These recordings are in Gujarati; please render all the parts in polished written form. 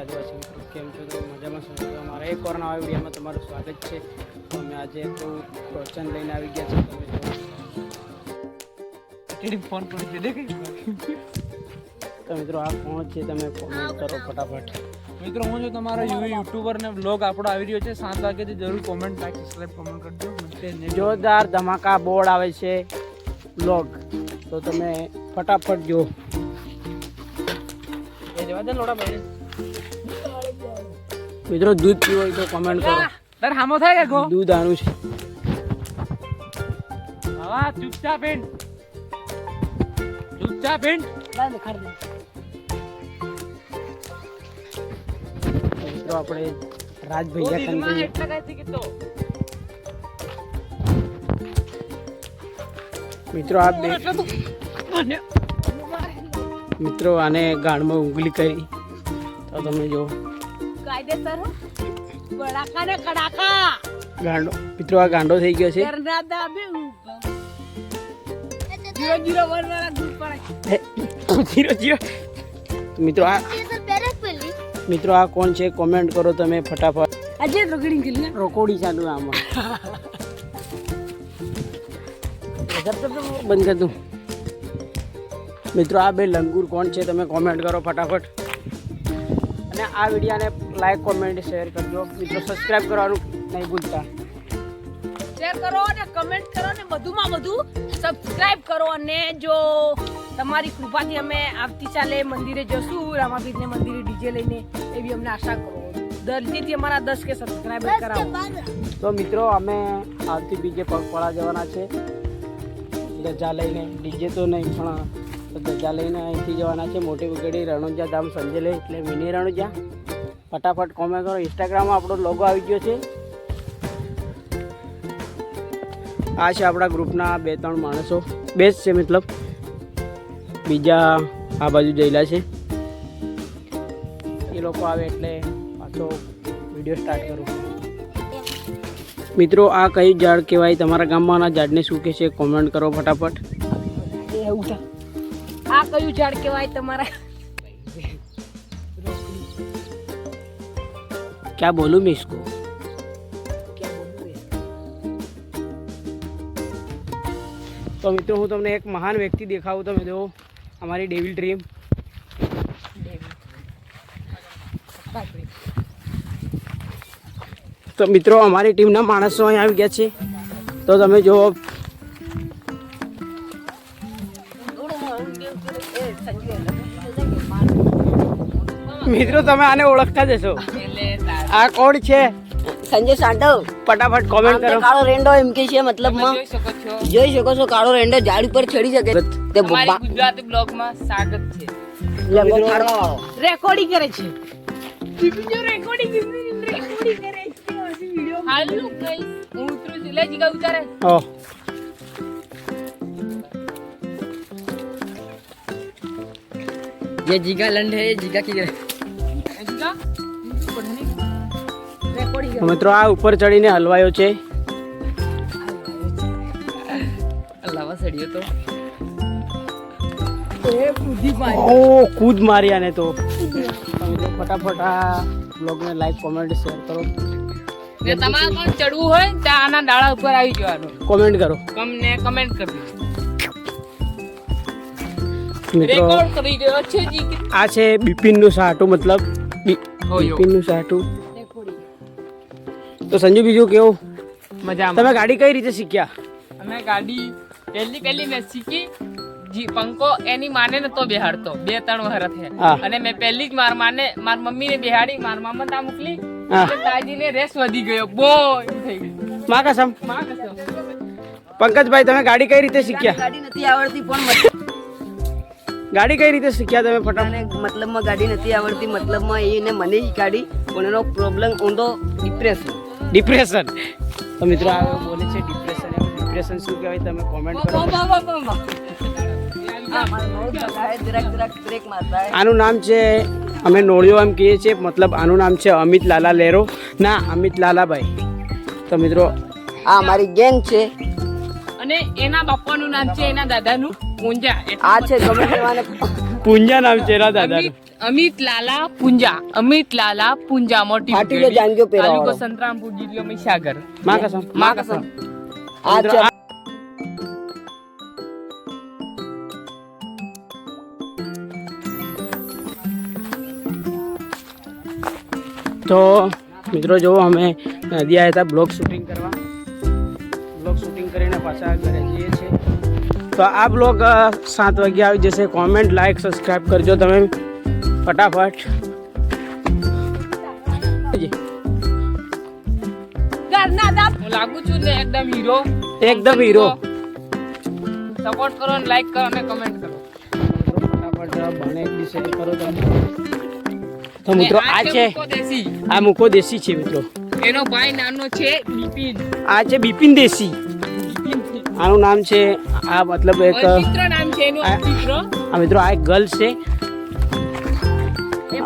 આદિવાસી મિત્રો, કેમ છો? તો મજામાં છો? તો અમારા એક વાર નવા વિડીયોમાં તમારું સ્વાગત છે. તો અમે આજે તો ક્વેશ્ચન લઈને આવી ગયા છે. તમે ફોન પર તો મિત્રો આ કોણ છે તમે કોમેન્ટ કરો ફટાફટ. મિત્રો હું જો તમારો યુટ્યુબર ને બ્લોગ આપણો આવી રહ્યો છે 7 વાગ્યાથી જરૂર કોમેન્ટ લાઈક સબસ્ક્રાઇબ કમેન્ટ કરજો. જોરદાર ધમાકા બોર્ડ આવે છે બ્લોગ, તો તમે ફટાફટ જો. મિત્રો દૂધ પીવું હોય તો કમેન્ટ કરો. તાર હામો થાય કે દૂધ આનું છે. હા ચૂપચાપ એન્ડ મિત્રો આપણે રાજભાઈ મિત્રો આ બે મિત્રો આને ગાળમાં ઉંગલી કરી તો તમે જો ગાંડો. મિત્રો આ ગાંડો થઈ ગયો છે. મિત્રો આ કોણ છે કોમેન્ટ કરો તમે ફટાફટ. રોકોડી ચાલુ આમાં બંધ કર દઉં. મિત્રો આ બે લંગૂર કોણ છે તમે કોમેન્ટ કરો ફટાફટ. અને આ વિડીયોને લાઈક કોમેન્ટ શેર કરજો. મિત્રો સબસ્ક્રાઇબ કરવાનું નહીં ભૂલતા. શેર કરો અને કમેન્ટ કરો ને વધુમાં વધુ સબસ્ક્રાઇબ કરો. અને જો તમારી કૃપાથી અમે આવતીકાલે મંદિરે જશું રામાપીરને મંદિરે ડીજે લઈને, એવી અમને આશા કરો. જલ્દીથી અમારા 10 કે સબસ્ક્રાઇબર કરાવો. તો મિત્રો અમે આવતી બીજે પગપાળા જવાના છે ગજા લઈને. ડીજે તો નહીં પણ ગજા લઈને અહીંથી જવાના છે મોટી ઉગડી રણુજા ધામ સંજેલે, એટલે મિની રણુજા. ફટાફટ કોમેન્ટ કરો. ઇન્સ્ટાગ્રામમાં આપણો લોગો આવી ગયો છે. આ છે આપણા ગ્રુપના 2-3 માણસો, બેસ્ટ છે મતલબ. બીજા આ બાજુ જયેલા છે. એ લોકો આવે એટલે પાછો વિડીયો સ્ટાર્ટ કરું. મિત્રો આ કયું ઝાડ કહેવાય તમારા ગામમાં? આ ઝાડને શું કહે છે કોમેન્ટ કરો ફટાફટ. આ કયું ઝાડ કહેવાય તમારા? ક્યાં બોલું મેં इसको? તો મિત્રો હું તમને એક મહાન વ્યક્તિ દેખાવું. તમે જો અમારી ડેવિલ ડ્રીમ. તો મિત્રો અમારી ટીમના માણસો અહીં આવી ગયા છે. તો તમે જો મિત્રો તમે આને ઓળખતા જશો. આ કોણ છે? સંજય સાંડવ. ફટાફટ કોમેન્ટ કરો. કાળો રેંડો એમ કે છે, મતલબ જોઈ શકો છો કાળો રેંડો ઝાડ ઉપર ચડી શકે. તે ગુજરાતી બ્લોગમાં સ્વાગત છે. રેકોર્ડિંગ કરે છે. રેકોર્ડિંગ કરે છે. હાલો ગાઈસ, હું ઉતરું છું. લે જીગા ઉતારે. ये जीगा लंड है, जीगा की જીગા રેકોર્ડિંગ મિત્રો આ ઉપર ચડીને હલવાયો છે. અલ્લાહ સડિયો તો ઓ કૂદ મારી આને. તો ફટાફટ આ બ્લોગને લાઈક કોમેન્ટ શેર કરો. તમારે પણ ચડવું હોય ત્યાં આના ડાળા ઉપર આવી જવાનું. કોમેન્ટ કરો. કમેન્ટ કરી દેજો. મિત્રો રેકોર્ડ કરી રહ્યો છે જી. આ છે બિપિનનું સાટું, મતલબ બિપિનનું સાટું. તો સંજુ બીજું કેવું? મજામાં. તમે ગાડી કઈ રીતે શીખ્યા? અમે ગાડી પહેલી મેં શીખી. જી પંકો એની માને ને તો બેહાડતો 2-3 વરસ થયા. હા. અને મેં પહેલી જ માર મમ્મીને બેહાડી, માર મામા તા મોકલી. હા. દાદીને રેસ વધી ગયો બો એમ થઈ ગયું. માં કસમ. માં કસમ. પંકજભાઈ તમે ગાડી કઈ રીતે શીખ્યા? ગાડી નથી આવડતી પણ ગાડી કઈ રીતે શીખ્યા તમે ફટાફટ? મતલબમાં ગાડી નથી આવડતી, મતલબમાં એને મને શીખાડી પણ એનો પ્રોબ્લેમ ઊંધો ડિપ્રેશન. તો મિત્રો આ બોલે છે ડિપ્રેશન. ડિપ્રેશન શું કહેવાય તમે કોમેન્ટ કરો. આનું નામ છે, અમે નોળિયો એમ કહીએ છીએ, મતલબ આનું નામ છે અમિત લાલા લેરો. ના, અમિત લાલાભાઈ. તો મિત્રો આ અમારી ગેંગ છે. અને એના બાપાનું નામ છે એના દાદાનું પૂંજા. આ છે ગમે તેવાને પૂંજા નામ છે એના દાદાનું. અમિત લાલા પુંજા મોટી ફાટીલો જાંજો પહેરાવાળો. તાલુકો સંતરામપુર જિલ્લો મહીસાગર માં કસમ માં કસમ આ છે તો મિત્રો જો અમે નદી આવ્યા હતા બ્લોગ શૂટિંગ કરવા. બ્લોગ શૂટિંગ કરીને પાછા ઘરે જઈએ છીએ. તો આ બ્લોગ 7 વાગે આવી જશે. કોમેન્ટ લાઈક સબસ્ક્રાઈબ કરજો તમે ફટાફટ. ઘરના દાંત હું લાગુ છું ને એકદમ હીરો એકદમ હીરો. સપોર્ટ કરો અને લાઈક કરો અને કમેન્ટ કરો ફટાફટ બને એટલી શેર કરો તમે. તો મિત્રો આ છે મુકો દેશી આ મૂકો દેશી છે મિત્રો. એનો ભાઈ નાનો છે બિપિન આ છે બિપિન દેશી. આનું નામ છે આ મતલબ એક અર્પિત્ર નામ છે એનું અર્પિત્ર આ મિત્રો આ એક ગર્લ છે એ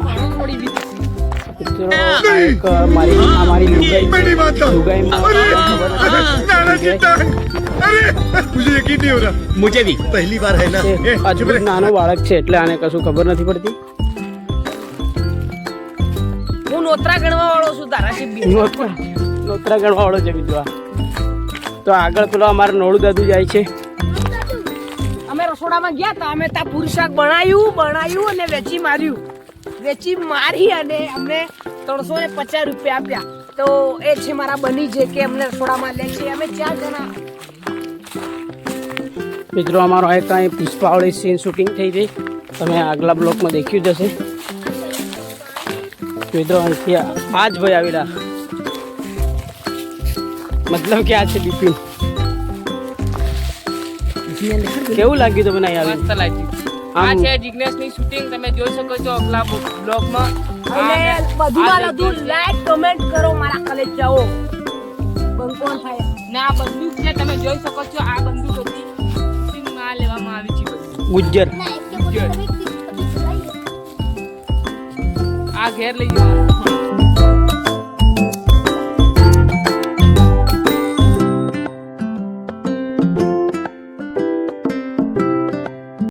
ભણો થોડી વિદેશી મિત્રો. આ એક મારી લુગાઈમાં मुझे यकीन नहीं हो रहा मुझे भी पहली बार है ना હજુ બી નાનો બાળક છે એટલે આને કશું ખબર નથી પડતી. હું નોતરા ગણવા વાળો છું ધારાસભ્ય નોતરા ગણવા વાળો છે મિત્રો આ. તો આગળ પેલો અમારા નોળું દાદુ જાય છે. અમે રસોડામાં ગયા હતા. અમે ત્યાં પૂરી શાક બનાવ્યું અને વેચી મારી અને અમને 350 રૂપિયા આપ્યા. તો એ છે મારા બની છે કે અમને રસોડામાં લે છે. અમે 4 જણા. મિત્રો અમારો એક અહીં પુષ્પાવળી સીન શૂટિંગ થઈ ગઈ. તમે આગલા બ્લોકમાં દેખ્યું જ હશે. મિત્રો અહીંથી આ જ ભાઈ આવેલા મતલબ કે આ છે બિપિન. કેવું લાગ્યું તમને અહીં મસ્ત આવી? લાગ્યું આ છે જિગ્નેશની શૂટિંગ તમે જોઈ શકો છો અગલા બ્લોગમાં અને વધુમાં વધુ લાઈક કમેન્ટ કરો મારા કલેજાઓ. બંકોન થાય. ને આ બંદૂક છે તમે જોઈ શકો છો આ બંદૂક હતી શૂટિંગમાં લેવામાં આવી છે બધી. ગુજ્જર આ ઘેર લઈ જવાનું